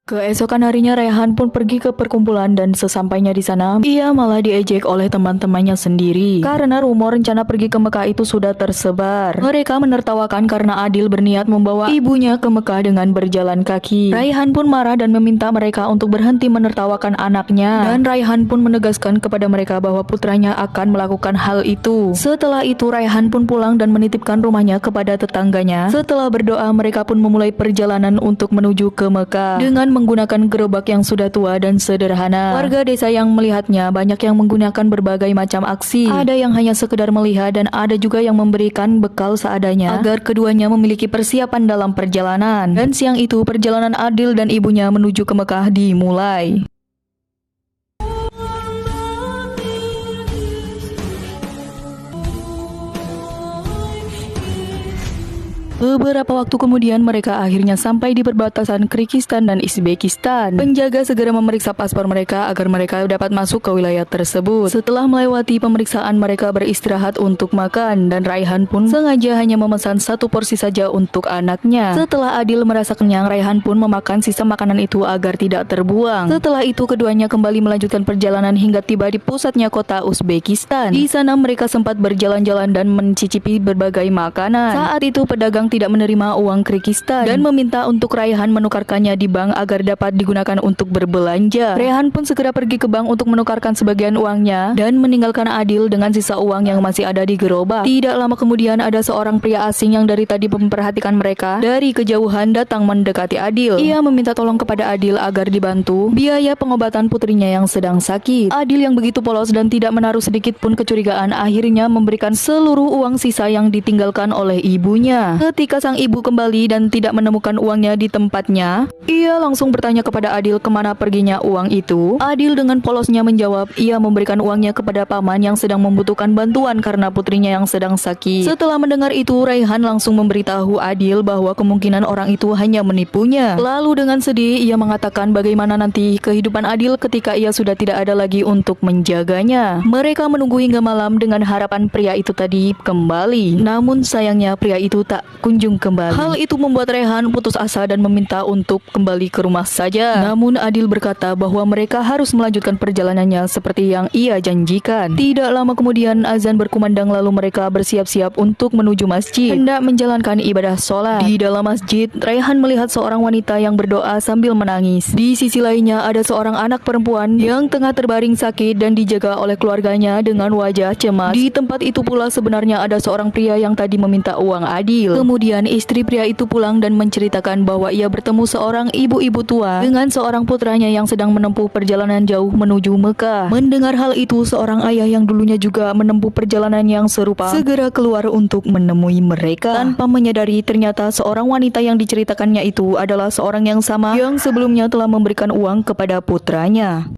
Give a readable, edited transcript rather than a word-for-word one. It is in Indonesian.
Keesokan harinya Raihan pun pergi ke perkumpulan dan sesampainya di sana, ia malah diejek oleh teman-temannya sendiri. Karena rumor rencana pergi ke Mekah itu sudah tersebar. Mereka menertawakan karena Adil berniat membawa ibunya ke Mekah dengan berjalan kaki. Raihan pun marah dan meminta mereka untuk berhenti menertawakan anaknya. Dan Raihan pun menegaskan kepada mereka bahwa putranya akan melakukan hal itu. Setelah itu Raihan pun pulang dan menitipkan rumahnya kepada tetangganya. Setelah berdoa, mereka pun memulai perjalanan untuk menuju ke Mekah dengan menggunakan gerobak yang sudah tua dan sederhana. Warga desa yang melihatnya banyak yang menggunakan berbagai macam aksi. Ada yang hanya sekedar melihat dan ada juga yang memberikan bekal seadanya agar keduanya memiliki persiapan dalam perjalanan. Dan siang itu perjalanan Adil dan ibunya menuju ke Mekah dimulai. Beberapa waktu kemudian mereka akhirnya sampai di perbatasan Kyrgyzstan dan Uzbekistan. Penjaga segera memeriksa paspor mereka agar mereka dapat masuk ke wilayah tersebut. Setelah melewati pemeriksaan, mereka beristirahat untuk makan dan Raihan pun sengaja hanya memesan satu porsi saja untuk anaknya. Setelah Adil merasa kenyang, Raihan pun memakan sisa makanan itu agar tidak terbuang. Setelah itu keduanya kembali melanjutkan perjalanan hingga tiba di pusatnya kota Uzbekistan. Di sana mereka sempat berjalan-jalan dan mencicipi berbagai makanan. Saat itu pedagang tidak menerima uang Kyrgyzstan dan meminta untuk Raihan menukarkannya di bank agar dapat digunakan untuk berbelanja. Raihan pun segera pergi ke bank untuk menukarkan sebagian uangnya dan meninggalkan Adil dengan sisa uang yang masih ada di gerobak. Tidak lama kemudian ada seorang pria asing yang dari tadi memperhatikan mereka dari kejauhan datang mendekati Adil. Ia meminta tolong kepada Adil agar dibantu biaya pengobatan putrinya yang sedang sakit. Adil yang begitu polos dan tidak menaruh sedikit pun kecurigaan akhirnya memberikan seluruh uang sisa yang ditinggalkan oleh ibunya. Ketika sang ibu kembali dan tidak menemukan uangnya di tempatnya, ia langsung bertanya kepada Adil kemana perginya uang itu. Adil dengan polosnya menjawab ia memberikan uangnya kepada paman yang sedang membutuhkan bantuan karena putrinya yang sedang sakit. Setelah mendengar itu, Raihan langsung memberitahu Adil bahwa kemungkinan orang itu hanya menipunya. Lalu dengan sedih ia mengatakan bagaimana nanti kehidupan Adil ketika ia sudah tidak ada lagi untuk menjaganya. Mereka menunggu hingga malam dengan harapan pria itu tadi kembali. Namun sayangnya pria itu tak kunjung kembali. Hal itu membuat Raihan putus asa dan meminta untuk kembali ke rumah saja. Namun Adil berkata bahwa mereka harus melanjutkan perjalanannya seperti yang ia janjikan. Tidak lama kemudian azan berkumandang lalu mereka bersiap-siap untuk menuju masjid, hendak menjalankan ibadah sholat. Di dalam masjid, Raihan melihat seorang wanita yang berdoa sambil menangis. Di sisi lainnya ada seorang anak perempuan yang tengah terbaring sakit dan dijaga oleh keluarganya dengan wajah cemas. Di tempat itu pula sebenarnya ada seorang pria yang tadi meminta uang Adil. Kemudian istri pria itu pulang dan menceritakan bahwa ia bertemu seorang ibu-ibu tua dengan seorang putranya yang sedang menempuh perjalanan jauh menuju Mekah. Mendengar hal itu, seorang ayah yang dulunya juga menempuh perjalanan yang serupa segera keluar untuk menemui mereka. Tanpa menyadari ternyata seorang wanita yang diceritakannya itu adalah seorang yang sama yang sebelumnya telah memberikan uang kepada putranya.